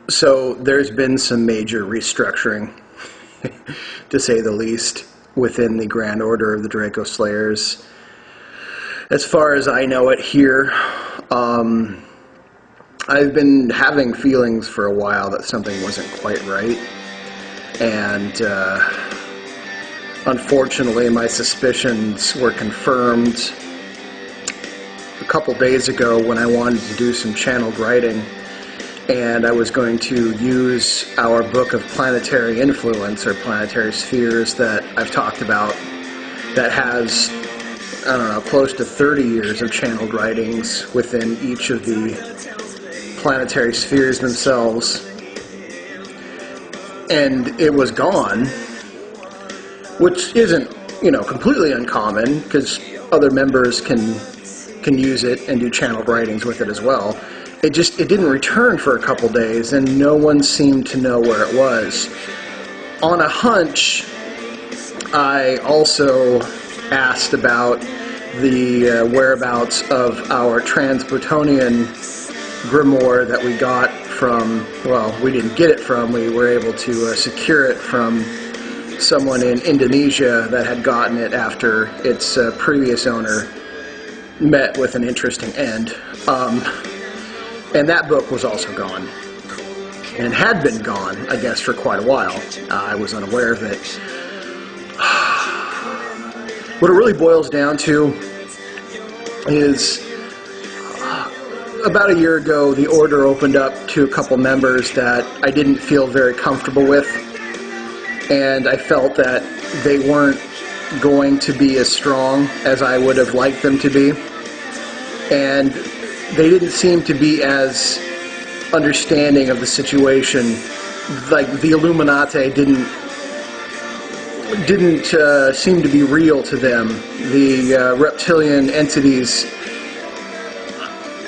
So there's been some major restructuring, to say the least, within the Grand Order of the Draco Slayers. As far as I know it here, I've been having feelings for a while that something wasn't quite right. And unfortunately, my suspicions were confirmed a couple days ago when I wanted to do some channeled writing. And I was going to use our book of planetary influence, or planetary spheres, that I've talked about, that has, I don't know, close to 30 years of channeled writings within each of the planetary spheres themselves. And it was gone, which isn't, completely uncommon, because other members can use it and do channeled writings with it as well. It didn't return for a couple days, and no one seemed to know where it was. On a hunch, I also asked about the whereabouts of our Trans-Plutonian grimoire that we got from, well, we didn't get it from, we were able to secure it from someone in Indonesia that had gotten it after its previous owner met with an interesting end. And that book was also gone, and had been gone, I guess, for quite a while. I was unaware of it. What it really boils down to is, about a year ago, the Order opened up to a couple members that I didn't feel very comfortable with, and I felt that they weren't going to be as strong as I would have liked them to be, and they didn't seem to be as understanding of the situation. Like, the Illuminati didn't seem to be real to them. The reptilian entities,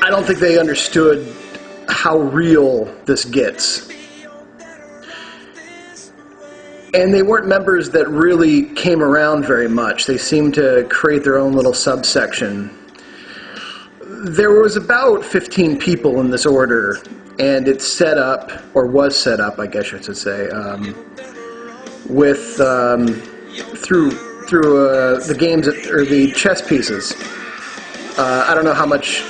I don't think they understood how real this gets. And they weren't members that really came around very much. They seemed to create their own little subsection. There was about 15 people in this order, and it's set up, or was set up, I guess I should say, with through the games, or the chess pieces. I don't know how much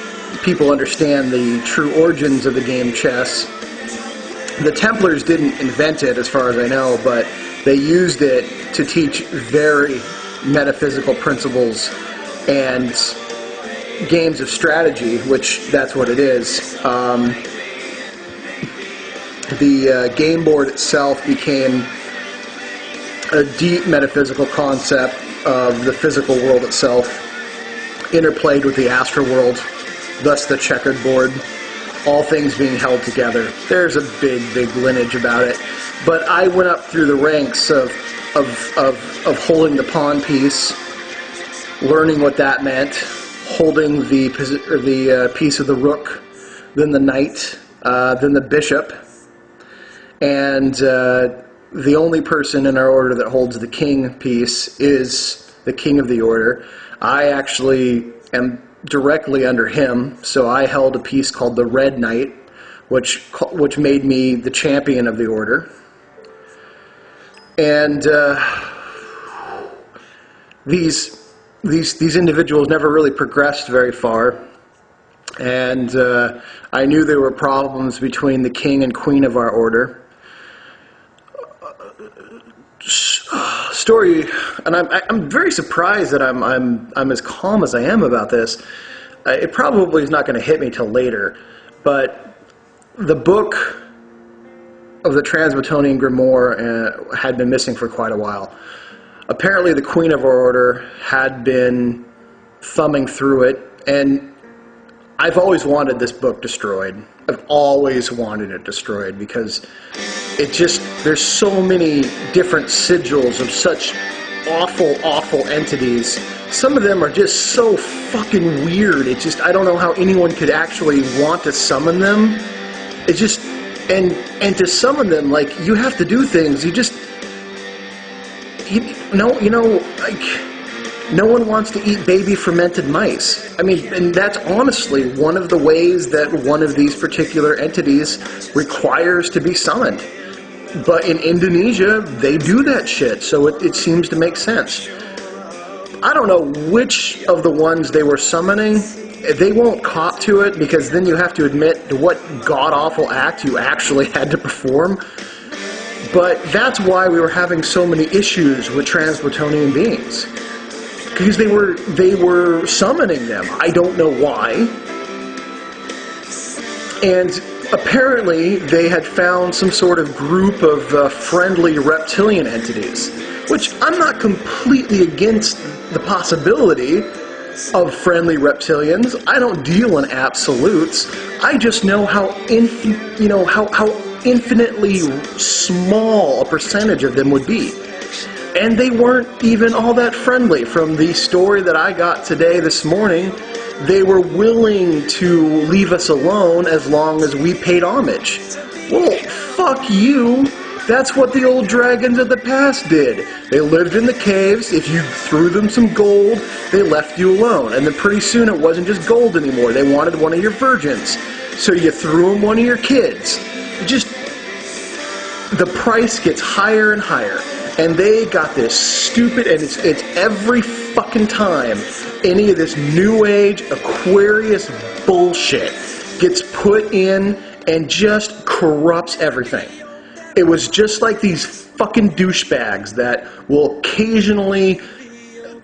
people understand the true origins of the game chess. The Templars didn't invent it, as far as I know, but they used it to teach very metaphysical principles and games of strategy, which that's what it is. The game board itself became a deep metaphysical concept of the physical world itself, interplayed with the astral world, thus the checkered board, all things being held together. There's a big lineage about it. But I went up through the ranks of holding the pawn piece, learning what that meant, holding the piece of the rook, then the knight, then the bishop, and the only person in our order that holds the king piece is the king of the order. I actually am directly under him, so I held a piece called the red knight, which made me the champion of the order. And these individuals never really progressed very far, and I knew there were problems between the king and queen of our order. Story, and I'm very surprised that I'm as calm as I am about this. It probably is not going to hit me till later, but the book of the Trans-Plutonian grimoire had been missing for quite a while. Apparently the queen of our order had been thumbing through it, and I've always wanted this book destroyed. I've always wanted it destroyed, because there's so many different sigils of such awful entities. Some of them are just so fucking weird. I don't know how anyone could actually want to summon them. And to summon them, like, you have to do things. No one wants to eat baby fermented mice. I mean, and that's honestly one of the ways that one of these particular entities requires to be summoned. But in Indonesia, they do that shit, so it seems to make sense. I don't know which of the ones they were summoning. They won't cop to it, because then you have to admit to what god-awful act you actually had to perform. But that's why we were having so many issues with trans-Plutonian beings. Because they were summoning them. I don't know why. And apparently they had found some sort of group of friendly reptilian entities, which I'm not completely against the possibility of friendly reptilians. I don't deal in absolutes. I just know how infinitely small a percentage of them would be. And they weren't even all that friendly. From the story that I got today, this morning, they were willing to leave us alone as long as we paid homage. Well, fuck you. That's what the old dragons of the past did. They lived in the caves. If you threw them some gold, they left you alone. And then pretty soon it wasn't just gold anymore. They wanted one of your virgins. So you threw them one of your kids. Just, the price gets higher and higher. And they got this stupid, and it's every fucking time any of this New Age Aquarius bullshit gets put in and just corrupts everything. It was just like these fucking douchebags that will occasionally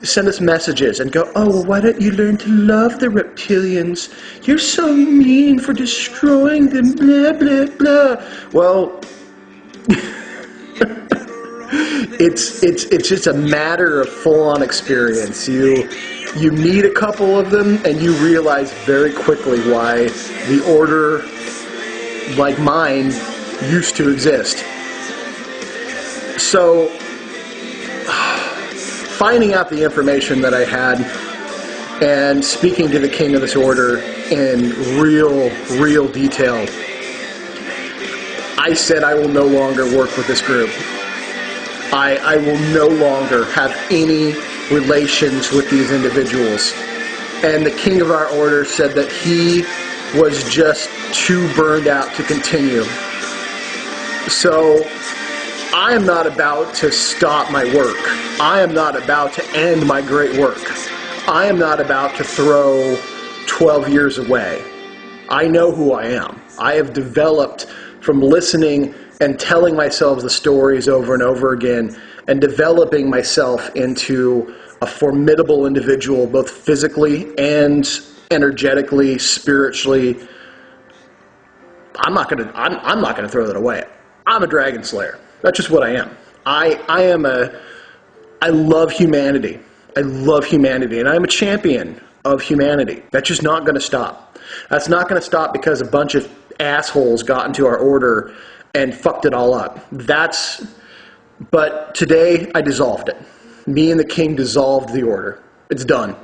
send us messages and go, oh, well, why don't you learn to love the reptilians? You're so mean for destroying them, blah, blah, blah. Well, it's just a matter of full-on experience. You meet a couple of them and you realize very quickly why the order like mine used to exist. So, finding out the information that I had and speaking to the king of this order in real detail, I said I will no longer work with this group. I will no longer have any relations with these individuals. And the king of our order said that he was just too burned out to continue. So I am not about to stop my work. I am not about to end my great work. I am not about to throw 12 years away. I know who I am. I have developed from listening and telling myself the stories over and over again and developing myself into a formidable individual, both physically and energetically, spiritually. I'm not gonna throw that away. I'm a dragon slayer. That's just what I am. I love humanity. I love humanity, and I'm a champion of humanity. That's just not gonna stop. That's not gonna stop because a bunch of assholes got into our order and fucked it all up. But today I dissolved it. Me and the king dissolved the order. It's done.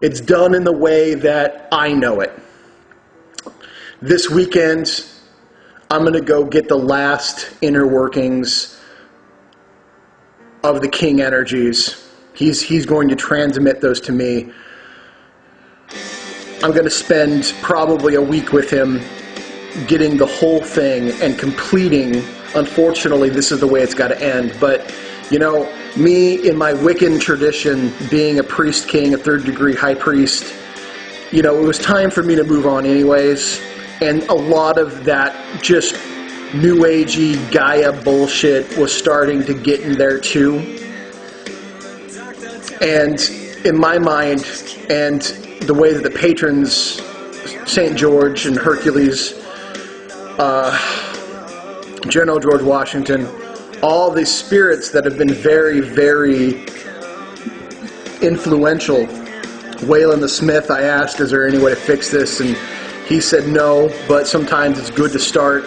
It's done in the way that I know it. This weekend, I'm going to go get the last inner workings of the king energies. He's going to transmit those to me. I'm going to spend probably a week with him getting the whole thing and completing. Unfortunately, this is the way it's got to end. But, you know, me in my Wiccan tradition, being a priest king, a third degree high priest, you know, it was time for me to move on anyways. And a lot of that just new agey Gaia bullshit was starting to get in there too. And in my mind, and the way that the patrons, St. George and Hercules, General George Washington, all these spirits that have been very, very influential. Waylon the Smith, I asked, is there any way to fix this? And he said no, but sometimes it's good to start.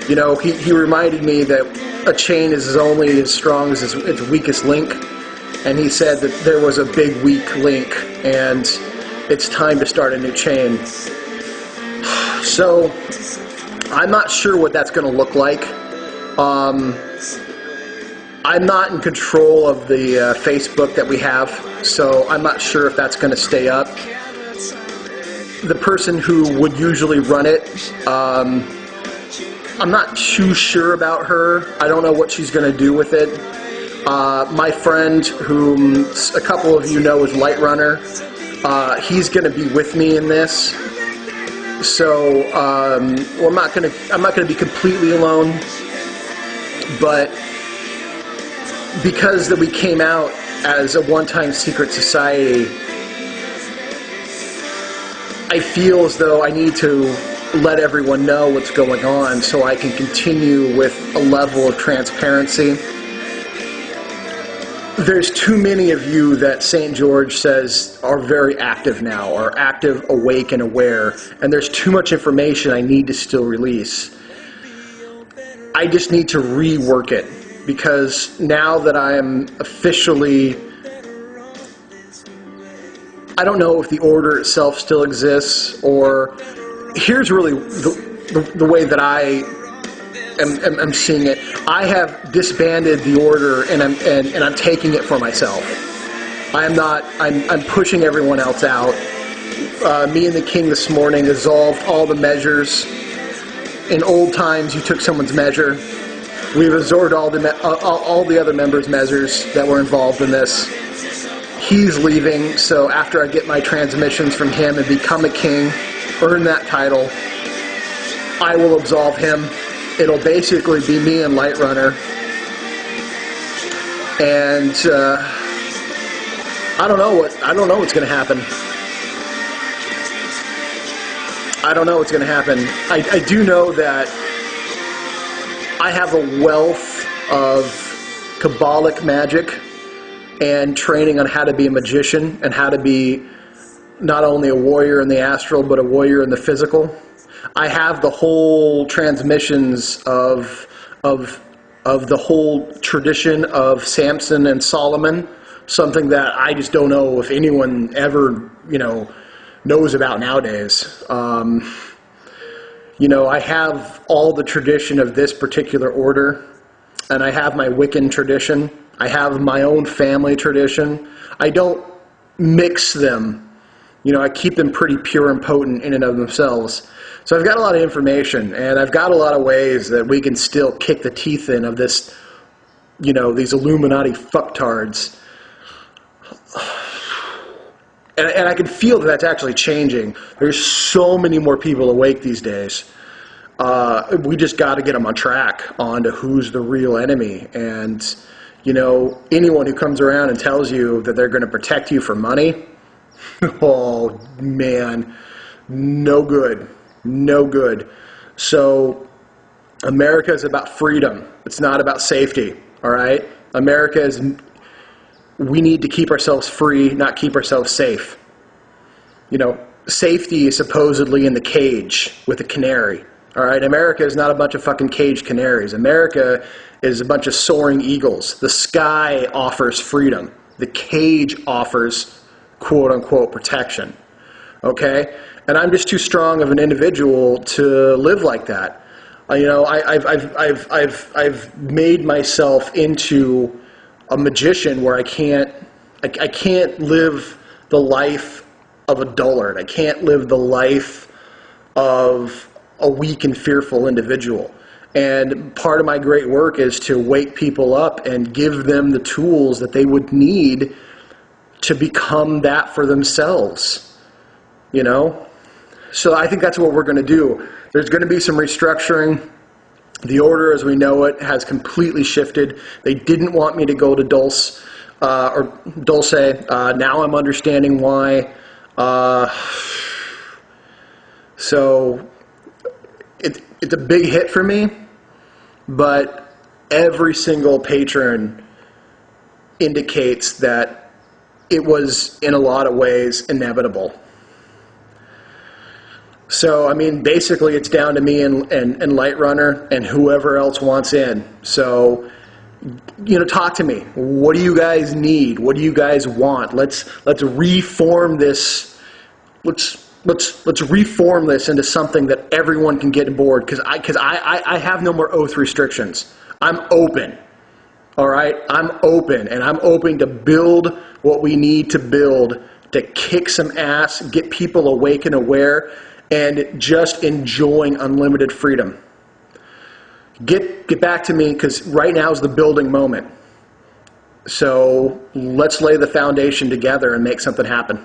You know, he reminded me that a chain is only as strong as its weakest link. And he said that there was a big weak link, and it's time to start a new chain. So I'm not sure what that's going to look like. I I'm not in control of the Facebook that we have, so I'm not sure if that's going to stay up. The person who would usually run it, I'm not too sure about her. I don't know what she's going to do with it. My friend, whom a couple of you know is Light Runner, he's going to be with me in this. So I'm not going to be completely alone, but because that we came out as a one-time secret society, I feel as though I need to let everyone know what's going on so I can continue with a level of transparency. There's too many of you that St. George says are very active now, are active, awake, and aware, and there's too much information I need to still release. I just need to rework it, because now that I am officially, I don't know if the order itself still exists, or here's really the way that I am seeing it. I have disbanded the order, and I'm taking it for myself. I'm pushing everyone else out. Me and the king this morning dissolved all the measures. In old times, you took someone's measure. We've absorbed all the other members' measures that were involved in this. He's leaving, so after I get my transmissions from him and become a king, earn that title, I will absolve him. It'll basically be me and Light Runner. And I don't know what's going to happen. I don't know what's going to happen. I do know that I have a wealth of Kabbalic magic and training on how to be a magician and how to be not only a warrior in the astral, but a warrior in the physical. I have the whole transmissions of the whole tradition of Samson and Solomon, something that I just don't know if anyone ever, knows about nowadays. I have all the tradition of this particular order, and I have my Wiccan tradition. I have my own family tradition. I don't mix them. I keep them pretty pure and potent in and of themselves. So I've got a lot of information, and I've got a lot of ways that we can still kick the teeth in of this, these Illuminati fucktards. And I can feel that that's actually changing. There's so many more people awake these days. We just got to get them on track on to who's the real enemy. And, anyone who comes around and tells you that they're going to protect you for money, oh, man, no good. No good. So America is about freedom. It's not about safety, all right? We need to keep ourselves free, not keep ourselves safe. Safety is supposedly in the cage with the canary, all right? America is not a bunch of fucking caged canaries. America is a bunch of soaring eagles. The sky offers freedom. The cage offers, quote-unquote, protection, okay? And I'm just too strong of an individual to live like that. I've made myself into a magician where I can't live the life of a dullard. I can't live the life of a weak and fearful individual. And part of my great work is to wake people up and give them the tools that they would need to become that for themselves, So I think that's what we're going to do. There's going to be some restructuring. The order as we know it has completely shifted. They didn't want me to go to Dulce. Now I'm understanding why. So it's a big hit for me, but every single patron indicates that it was in a lot of ways inevitable. So, basically it's down to me and Light Runner and whoever else wants in. So, talk to me. What do you guys need? What do you guys want? Let's reform this. Let's reform this into something that everyone can get aboard. Because I have no more oath restrictions. I'm open. All right, I'm open, and I'm open to build what we need to build to kick some ass, get people awake and aware, and just enjoying unlimited freedom. Get back to me, because right now is the building moment. So let's lay the foundation together and make something happen.